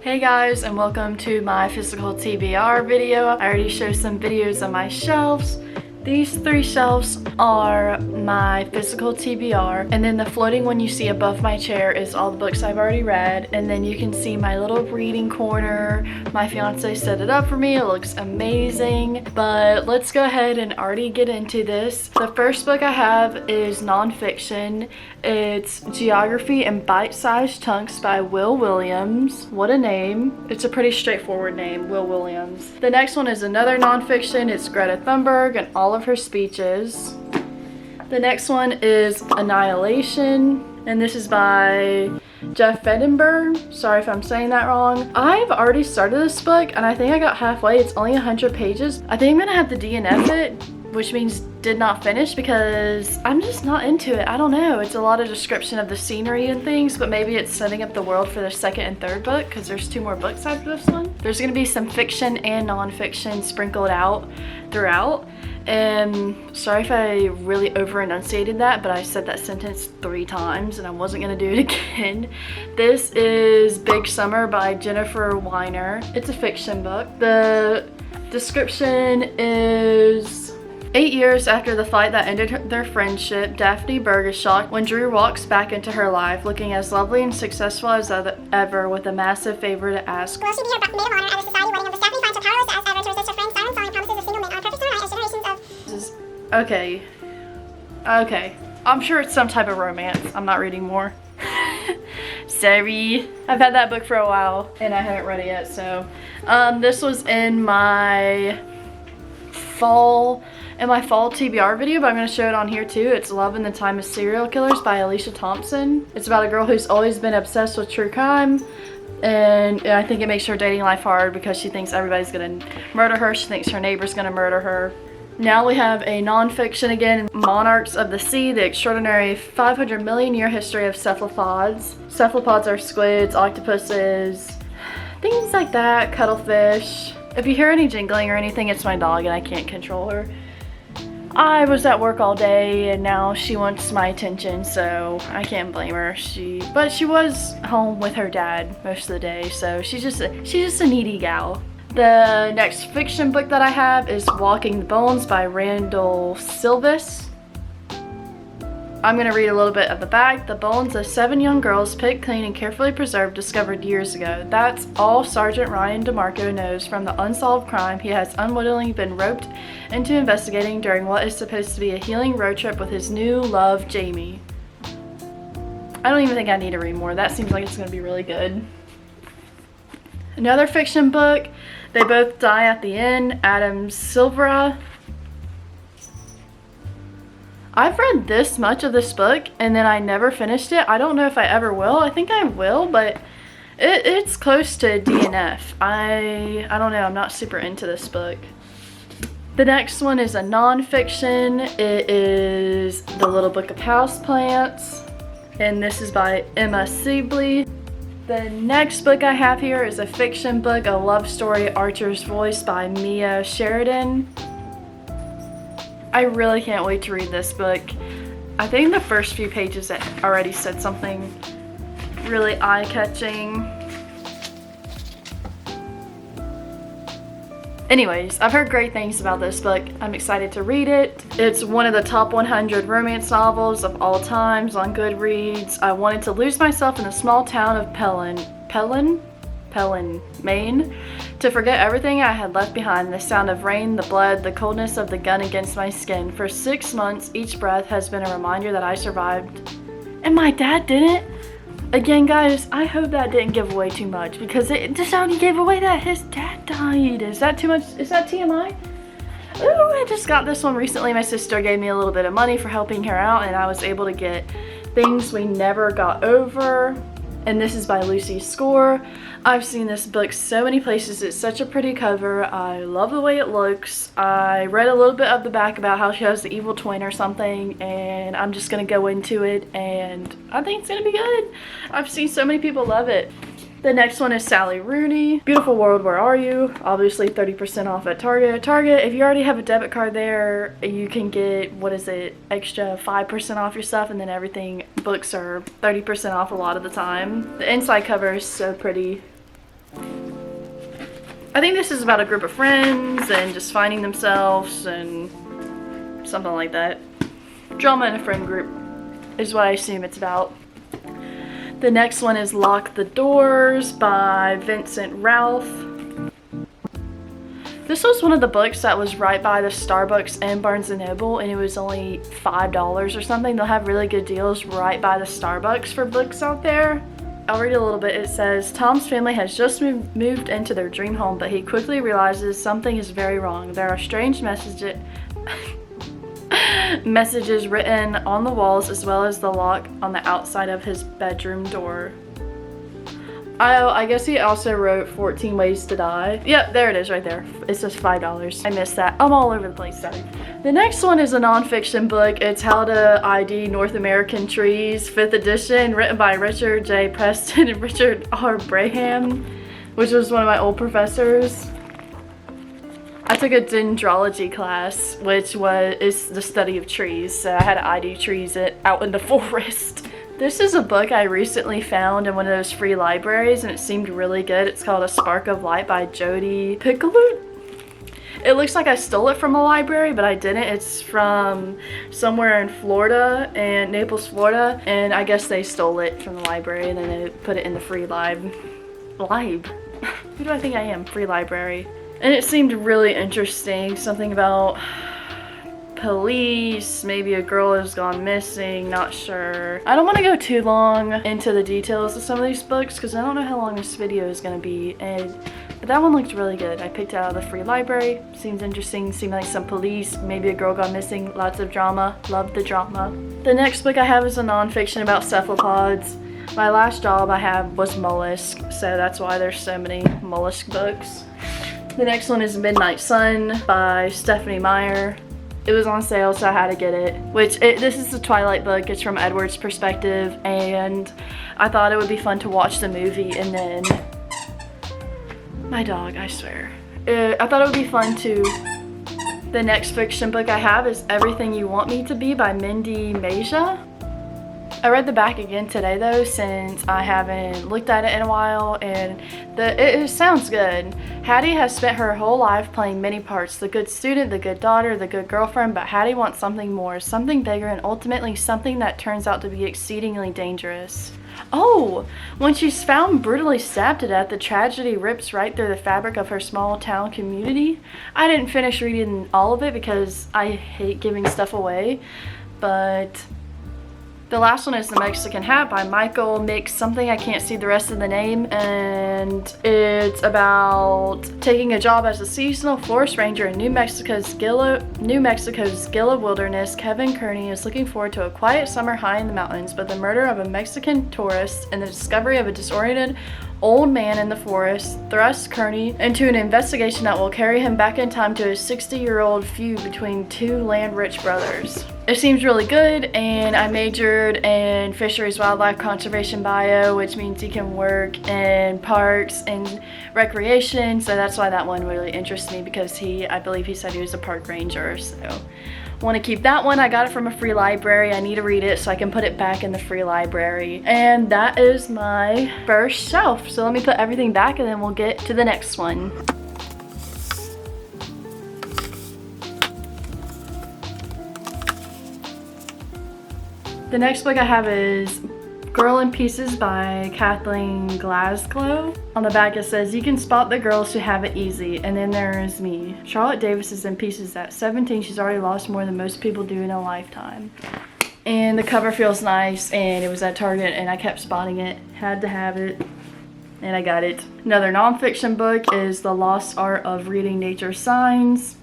Hey guys, and welcome to my physical TBR video. I already showed some videos on my shelves. These three shelves are my physical TBR, and then the floating one you see above my chair is all the books I've already read, and then you can see my little reading corner. My fiance set it up for me. It looks amazing, but let's go ahead and already get into this. The first book I have is nonfiction. It's Geography in Bite-Sized Chunks by Will Williams. What a name. It's a pretty straightforward name, Will Williams. The next one is another nonfiction. It's Greta Thunberg and all of her speeches. The next one is Annihilation, and this is by Jeff Fendenberg. Sorry if I'm saying that wrong. I've already started this book and I think I got halfway. It's only 100 pages. I think I'm gonna have to DNF it, which means did not finish, because I'm just not into it. I don't know. It's a lot of description of the scenery and things, but maybe it's setting up the world for the second and third book, because there's 2 more books after this one. There's gonna be some fiction and nonfiction sprinkled out throughout. And sorry if I really over enunciated that, but I said that sentence 3 times and I wasn't gonna do it again. This is Big Summer by Jennifer Weiner. It's a fiction book. The description is: 8 years after the fight that ended their friendship, Daphne Berg is shocked when Drew walks back into her life, looking as lovely and successful as ever, with a massive favor to ask. Will she be her maid of honor at a society wedding of the Daphne finds her powerless as ever to resist her friend's silent falling promises of single men on purpose to remind us generations of... Okay. I'm sure it's some type of romance. I'm not reading more. Sorry. I've had that book for a while and I haven't read it yet, so. This was in my fall TBR video, but I'm going to show it on here too. It's Love in the Time of Serial Killers by Alicia Thompson. It's about a girl who's always been obsessed with true crime, and I think it makes her dating life hard because she thinks everybody's going to murder her. She thinks her neighbor's going to murder her. Now we have a nonfiction again, Monarchs of the Sea, the extraordinary 500 million year history of cephalopods. Cephalopods are squids, octopuses, things like that, cuttlefish. If you hear any jingling or anything, it's my dog and I can't control her. I was at work all day and now she wants my attention, so I can't blame her. But she was home with her dad most of the day, so she's just a needy gal. The next fiction book that I have is Walking the Bones by Randall Silvis. I'm going to read a little bit of the back. The bones of 7 young girls, picked, clean, and carefully preserved, discovered years ago. That's all Sergeant Ryan DeMarco knows from the unsolved crime he has unwittingly been roped into investigating during what is supposed to be a healing road trip with his new love, Jamie. I don't even think I need to read more. That seems like it's going to be really good. Another fiction book, They Both Die at the End, Adam Silvera. I've read this much of this book and then I never finished it. I don't know if I ever will. I think I will, but it's close to DNF. I don't know. I'm not super into this book. The next one is a nonfiction. It is The Little Book of Houseplants, and this is by Emma Sibley. The next book I have here is a fiction book, a love story, Archer's Voice by Mia Sheridan. I really can't wait to read this book. I think the first few pages already said something really eye-catching. Anyways, I've heard great things about this book. I'm excited to read it. It's one of the top 100 romance novels of all times on Goodreads. I wanted to lose myself in the small town of Pelham, Maine, to forget everything I had left behind, the sound of rain, the blood, the coldness of the gun against my skin. For 6 months, each breath has been a reminder that I survived. And my dad didn't. Again, guys, I hope that didn't give away too much, because it just already gave away that his dad died. Is that too much? Is that TMI? Ooh, I just got this one recently. My sister gave me a little bit of money for helping her out, and I was able to get Things We Never Got Over. And this is by Lucy Score. I've seen this book so many places. It's such a pretty cover. I love the way it looks. I read a little bit of the back about how she has the evil twin or something, and I'm just gonna go into it, and I think it's gonna be good. I've seen so many people love it. The next one is Sally Rooney. Beautiful World, Where Are You? Obviously 30% off at Target. Target, if you already have a debit card there, you can get, what is it, extra 5% off your stuff, and then everything, books are 30% off a lot of the time. The inside cover is so pretty. I think this is about a group of friends and just finding themselves and something like that. Drama in a friend group is what I assume it's about. The next one is Lock the Doors by Vincent Ralph. This was one of the books that was right by the Starbucks and Barnes & Noble, and it was only $5 or something. They'll have really good deals right by the Starbucks for books out there. I'll read a little bit. It says, Tom's family has just moved into their dream home, but he quickly realizes something is very wrong. There are strange messages written on the walls, as well as the lock on the outside of his bedroom door. I guess he also wrote 14 Ways to Die. Yep, there it is right there. It says $5. I missed that. I'm all over the place, sorry. The next one is a nonfiction book. It's How to ID North American Trees, 5th edition, written by Richard J. Preston and Richard R. Braham, which was one of my old professors. I took a dendrology class, which is the study of trees, so I had to ID trees out in the forest. This is a book I recently found in one of those free libraries, and it seemed really good. It's called A Spark of Light by Jodi Picoult. It looks like I stole it from a library, but I didn't. It's from somewhere in Florida, and Naples, Florida, and I guess they stole it from the library and then they put it in the free lib. Who do I think I am? Free library. And it seemed really interesting. Something about police, maybe a girl has gone missing, not sure. I don't want to go too long into the details of some of these books because I don't know how long this video is going to be, but that one looked really good. I picked it out of the free library. Seems interesting, seemed like some police, maybe a girl gone missing, lots of drama. Love the drama. The next book I have is a nonfiction about cephalopods. My last job I had was mollusk, so that's why there's so many mollusk books. The next one is Midnight Sun by Stephanie Meyer. It was on sale, so I had to get it. This is the Twilight book. It's from Edward's perspective, and I thought it would be fun to watch the movie. And then my dog, I swear. I thought it would be fun to. The next fiction book I have is Everything You Want Me to Be by Mindy Meja. I read the back again today though, since I haven't looked at it in a while, and it sounds good. Hattie has spent her whole life playing many parts: the good student, the good daughter, the good girlfriend, but Hattie wants something more, something bigger, and ultimately something that turns out to be exceedingly dangerous. Oh, when she's found brutally stabbed to death, the tragedy rips right through the fabric of her small town community. I didn't finish reading all of it because I hate giving stuff away, but the last one is The Mexican Hat by Michael Mix something. I can't see the rest of the name, and it's about taking a job as a seasonal forest ranger in New Mexico's Gila wilderness. Kevin Kearney is looking forward to a quiet summer high in the mountains, but the murder of a Mexican tourist and the discovery of a disoriented old man in the forest thrusts Kearney into an investigation that will carry him back in time to a 60-year-old feud between two land-rich brothers. It seems really good, and I majored in fisheries, wildlife, conservation, bio, which means you can work in parks and recreation, so that's why that one really interests me, because I believe he said he was a park ranger, so want to keep that one. I got it from a free library. I need to read it so I can put it back in the free library. And that is my first shelf. So let me put everything back and then we'll get to the next one. The next book I have is Girl in Pieces by Kathleen Glasgow. On the back it says, you can spot the girls who have it easy, and then there is me. Charlotte Davis is in pieces. At 17, she's already lost more than most people do in a lifetime. And the cover feels nice, and it was at Target, and I kept spotting it. Had to have it, and I got it. Another nonfiction book is The Lost Art of Reading Nature's Signs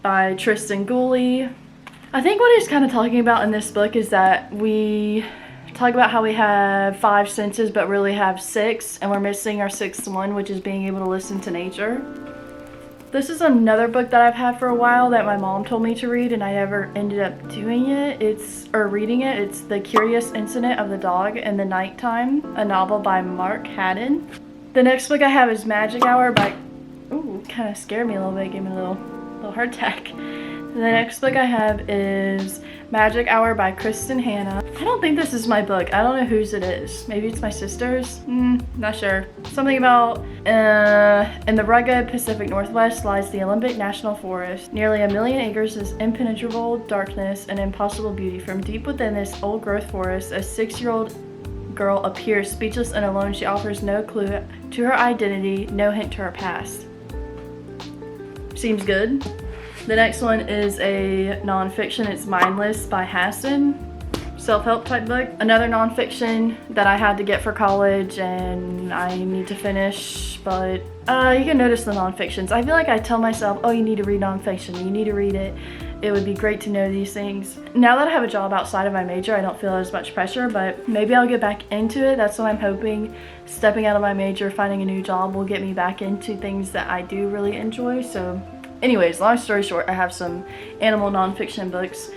by Tristan Gooley. I think what he's kind of talking about in this book is that we talk about how we have 5 senses but really have 6, and we're missing our 6th one, which is being able to listen to nature. This is another book that I've had for a while that my mom told me to read, and I never ended up doing it. Reading it. It's The Curious Incident of the Dog in the Nighttime, a novel by Mark Haddon. The next book I have is Magic Hour by, ooh, kind of scared me a little bit, gave me a little heart attack. The next book I have is Magic Hour by Kristen Hanna. I don't think this is my book. I don't know whose it is. Maybe it's my sister's? Not sure. Something about, in the rugged Pacific Northwest lies the Olympic National Forest. Nearly 1 million acres is impenetrable darkness and impossible beauty. From deep within this old growth forest, a 6-year-old girl appears speechless and alone. She offers no clue to her identity, no hint to her past. Seems good. The next one is a nonfiction. It's Mindless by Hassan. Self-help type book. Another nonfiction that I had to get for college and I need to finish, but you can notice the nonfictions. I feel like I tell myself, oh, you need to read nonfiction, you need to read it. It would be great to know these things. Now that I have a job outside of my major, I don't feel as much pressure, but maybe I'll get back into it. That's what I'm hoping. Stepping out of my major, finding a new job will get me back into things that I do really enjoy. So anyways, long story short, I have some animal nonfiction books.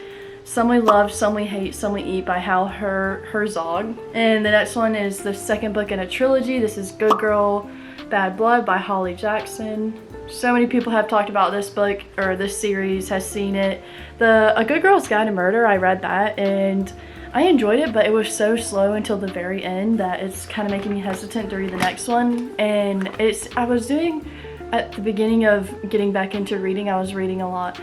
Some We Love, Some We Hate, Some We Eat by Hal Herzog. And the next one is the second book in a trilogy. This is Good Girl, Bad Blood by Holly Jackson. So many people have talked about this book, or this series, has seen it. A Good Girl's Guide to Murder, I read that and I enjoyed it, but it was so slow until the very end that it's kind of making me hesitant to read the next one. And I was doing, at the beginning of getting back into reading, I was reading a lot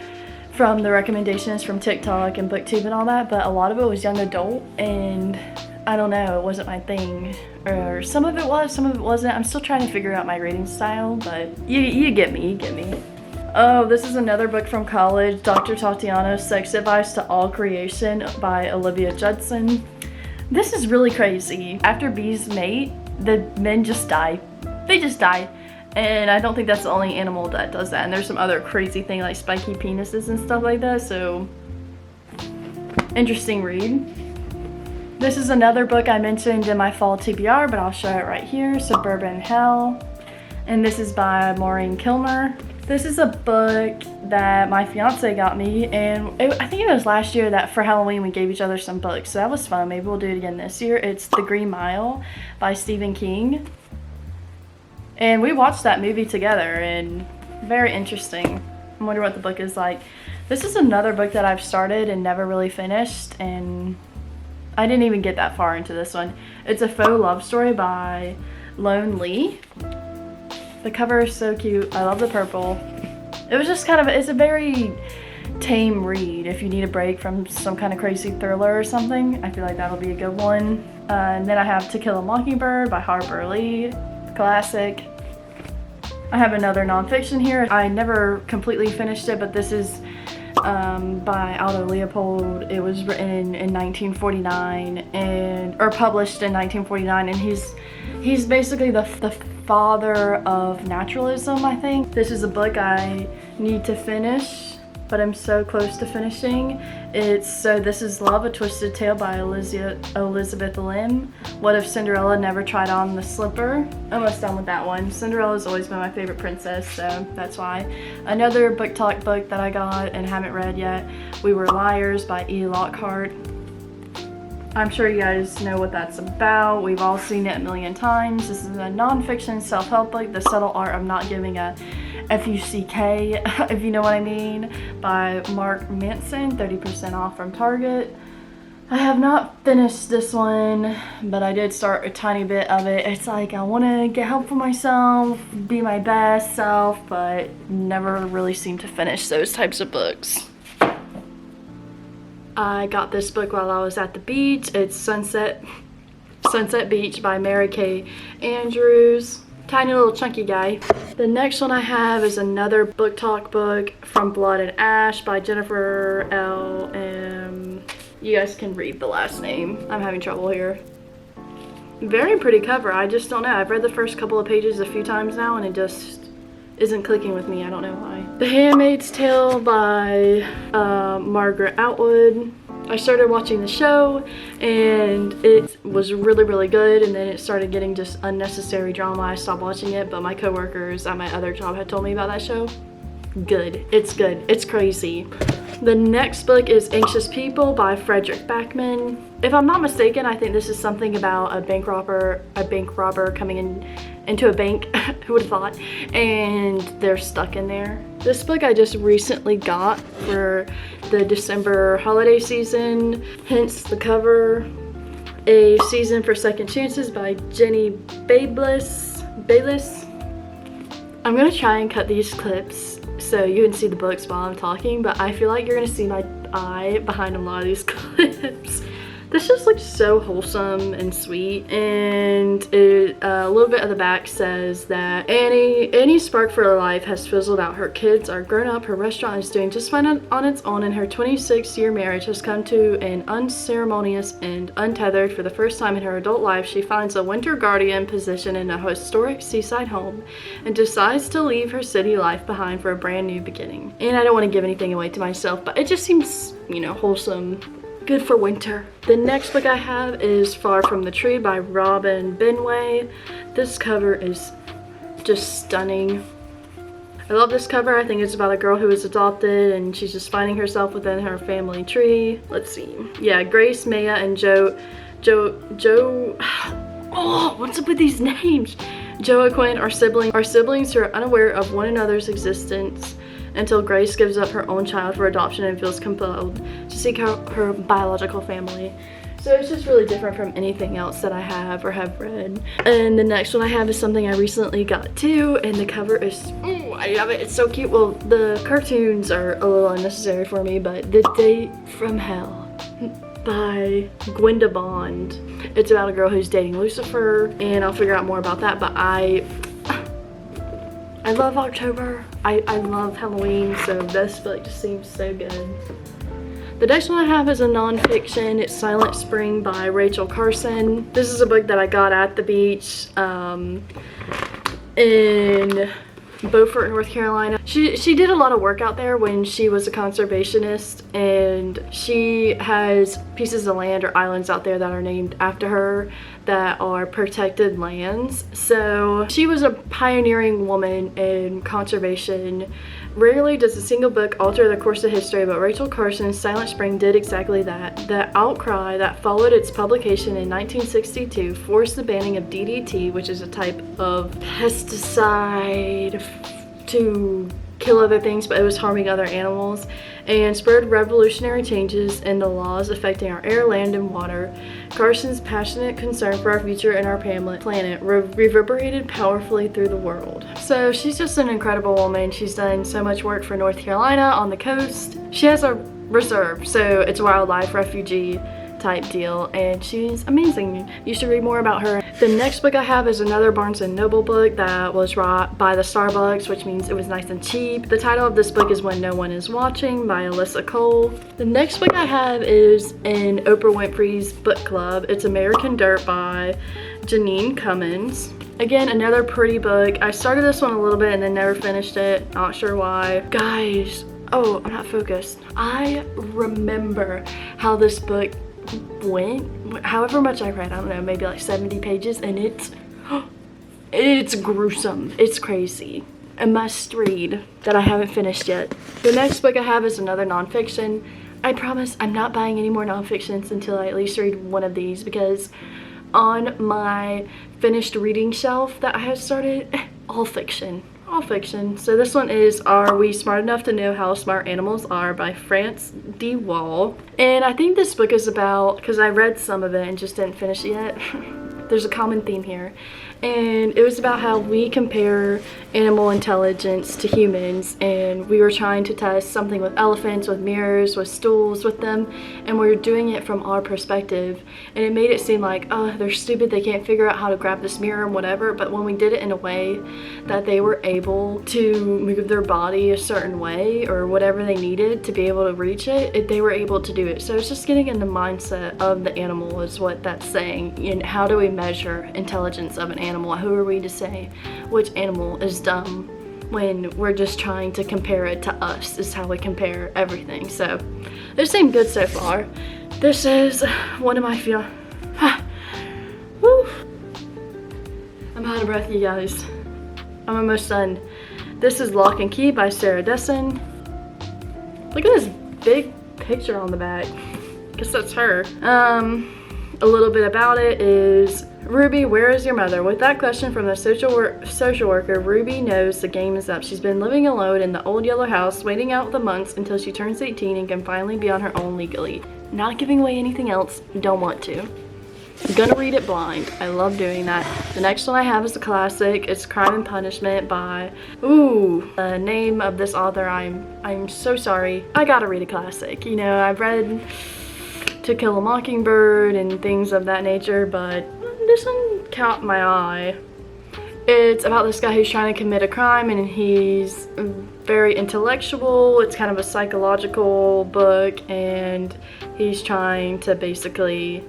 from the recommendations from TikTok and booktube and all that, but a lot of it was young adult and I don't know, it wasn't my thing. Or some of it was, some of it wasn't. I'm still trying to figure out my reading style, but you get me, you get me. Oh, this is another book from college, Dr. Tatiana's Sex Advice to All Creation by Olivia Judson. This is really crazy. After bees mate, the men just die. They just die. And I don't think that's the only animal that does that. And there's some other crazy thing like spiky penises and stuff like that, so interesting read. This is another book I mentioned in my fall TBR, but I'll show it right here, Suburban Hell. And this is by Maureen Kilmer. This is a book that my fiance got me, and I think it was last year that for Halloween we gave each other some books, so that was fun. Maybe we'll do it again this year. It's The Green Mile by Stephen King. And we watched that movie together, and very interesting. I wonder what the book is like. This is another book that I've started and never really finished, and I didn't even get that far into this one. It's a faux love story by Lone Lee. The cover is so cute. I love the purple. It was just kind of, it's a very tame read if you need a break from some kind of crazy thriller or something. I feel like that'll be a good one. And then I have To Kill a Mockingbird by Harper Lee. Classic. I have another nonfiction here. I never completely finished it, but this is by Aldo Leopold. It was written in 1949 or published in 1949, and he's basically the father of naturalism, I think. This is a book I need to finish, but I'm so close to finishing. It's So This Is Love, A Twisted Tale by Elizabeth Lim. What If Cinderella Never Tried On the Slipper? Almost done with that one. Cinderella's always been my favorite princess, so that's why. Another book talk book that I got and haven't read yet, We Were Liars by E. Lockhart. I'm sure you guys know what that's about. We've all seen it a million times. This is a nonfiction self-help book, The Subtle Art of Not Giving a F-U-C-K, if you know what I mean, by Mark Manson, 30% off from Target. I have not finished this one, but I did start a tiny bit of it. It's like I want to get help for myself, be my best self, but never really seem to finish those types of books. I got this book while I was at the beach. It's Sunset Beach by Mary Kay Andrews. Tiny little chunky guy. The next one I have is another book talk book, From Blood and Ash by Jennifer L. M. You guys can read the last name. I'm having trouble here. Very pretty cover. I just don't know. I've read the first couple of pages a few times now and it just isn't clicking with me. I don't know why. The Handmaid's Tale by Margaret Atwood. I started watching the show and it was really good, and then it started getting just unnecessary drama. I stopped watching it, but my coworkers at my other job had told me about that show. Good. It's good. It's crazy. The next book is Anxious People by Frederick Backman. If I'm not mistaken, I think this is something about a bank robber coming into a bank, who would have thought, and they're stuck in there. This book I just recently got for the December holiday season, hence the cover. A Season for Second Chances by Jenny Bayless. I'm gonna try and cut these clips so you can see the books while I'm talking, but I feel like you're gonna see my eye behind a lot of these clips. This just looks so wholesome and sweet, and a little bit of the back says that Annie's spark for her life has fizzled out. Her kids are grown up, her restaurant is doing just fine on its own, and her 26-year marriage has come to an unceremonious end. Untethered for the first time in her adult life, she finds a winter guardian position in a historic seaside home and decides to leave her city life behind for a brand new beginning. And I don't want to give anything away to myself, but it just seems, you know, wholesome. Good for winter. The next book I have is Far From the Tree by Robin Benway. This cover is just stunning. I love this cover. I think it's about a girl who is adopted and she's just finding herself within her family tree. Let's see. Yeah, Grace, Maya, and Joe. Oh, what's up with these names? Joaquin are siblings who are unaware of one another's existence until Grace gives up her own child for adoption and feels compelled to seek her biological family. So it's just really different from anything else that I have or have read. And the next one I have is something I recently got too, and the cover is, ooh, I love it, it's so cute. Well, the cartoons are a little unnecessary for me, but The Date from Hell by Gwenda Bond. It's about a girl who's dating Lucifer, and I'll figure out more about that, but I love October. I love Halloween, so this book just seems so good. The next one I have is a nonfiction. It's Silent Spring by Rachel Carson. This is a book that I got at the beach in Beaufort, North Carolina. She did a lot of work out there when she was a conservationist, and she has pieces of land or islands out there that are named after her that are protected lands. So she was a pioneering woman in conservation. Rarely does a single book alter the course of history, but Rachel Carson's Silent Spring did exactly that. The outcry that followed its publication in 1962 forced the banning of DDT, which is a type of pesticide to kill other things, but it was harming other animals, and spurred revolutionary changes in the laws affecting our air, land, and water. Carson's passionate concern for our future and our planet reverberated powerfully through the world. So she's just an incredible woman. She's done so much work for North Carolina on the coast. She has a reserve, so it's a wildlife refugee type deal, and she's amazing. You should read more about her. The next book I have is another Barnes & Noble book that was brought by the Starbucks, which means it was nice and cheap. The title of this book is When No One Is Watching by Alyssa Cole. The next book I have is in Oprah Winfrey's book club. It's American Dirt by Janine Cummins. Again, another pretty book. I started this one a little bit and then never finished it. Not sure why. Guys, oh, I'm not focused. I remember how this book went, however much I read, I don't know, maybe like 70 pages, and it's gruesome. It's crazy. A must read that I haven't finished yet. The next book I have is another nonfiction. I promise I'm not buying any more nonfictions until I at least read one of these, because on my finished reading shelf that I have started, all fiction. All fiction. So this one is Are We Smart Enough to Know How Smart Animals Are by France D. Wall. And I think this book is about, because I read some of it and just didn't finish it yet, there's a common theme here. And it was about how we compare animal intelligence to humans, and we were trying to test something with elephants, with mirrors, with stools, with them, and we were doing it from our perspective, and it made it seem like, oh, they're stupid, they can't figure out how to grab this mirror and whatever. But when we did it in a way that they were able to move their body a certain way or whatever they needed to be able to reach it, they were able to do it. So it's just getting in the mindset of the animal is what that's saying. And how do we measure intelligence of an animal? Who are we to say which animal is dumb when we're just trying to compare it to us? Is how we compare everything. So this seemed good so far. This is one of my Woo. I'm out of breath, you guys. I'm almost done. This is Lock and Key by Sarah Dessen. Look at this big picture on the back. Guess that's her. a little bit about it is, Ruby, where is your mother? With that question from the social worker, Ruby knows the game is up. She's been living alone in the old yellow house, waiting out the months until she turns 18 and can finally be on her own legally. Not giving away anything else, don't want to. I'm gonna read it blind. I love doing that. The next one I have is a classic. It's Crime and Punishment by, the name of this author, I'm so sorry. I gotta read a classic. You know, I've read To Kill a Mockingbird and things of that nature, but this one caught my eye. It's about this guy who's trying to commit a crime and he's very intellectual. It's kind of a psychological book and he's trying to basically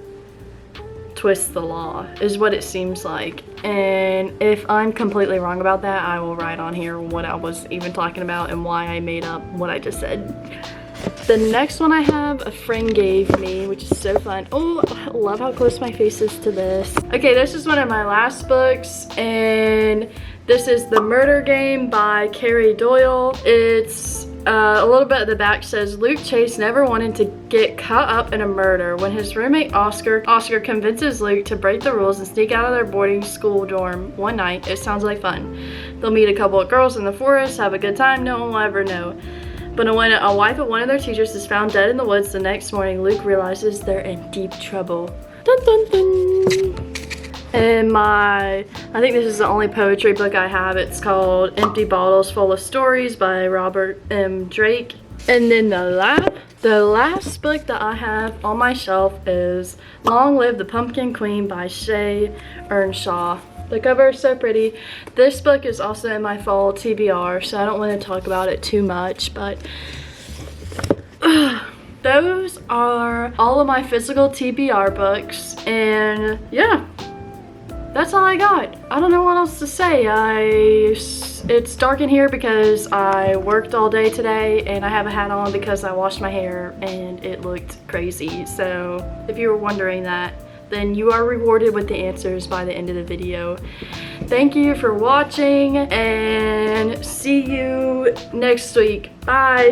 twist the law is what it seems like. And if I'm completely wrong about that, I will write on here what I was even talking about and why I made up what I just said. The next one I have, a friend gave me, which is so fun. Oh, I love how close my face is to this. Okay, this is one of my last books, and this is The Murder Game by Carrie Doyle. It's a little bit at the back says, Luke Chase never wanted to get caught up in a murder. When his roommate Oscar convinces Luke to break the rules and sneak out of their boarding school dorm one night, it sounds like fun. They'll meet a couple of girls in the forest, have a good time, no one will ever know. But when a wife of one of their teachers is found dead in the woods the next morning, Luke realizes they're in deep trouble. Dun dun dun! And I think this is the only poetry book I have. It's called Empty Bottles Full of Stories by Robert M. Drake. And then the last book that I have on my shelf is Long Live the Pumpkin Queen by Shay Earnshaw. The cover is so pretty. This book is also in my fall TBR, so I don't want to talk about it too much, but those are all of my physical TBR books, and yeah, that's all I got. I don't know what else to say. It's dark in here because I worked all day today, and I have a hat on because I washed my hair and it looked crazy. So if you were wondering that, then you are rewarded with the answers by the end of the video. Thank you for watching and see you next week. Bye.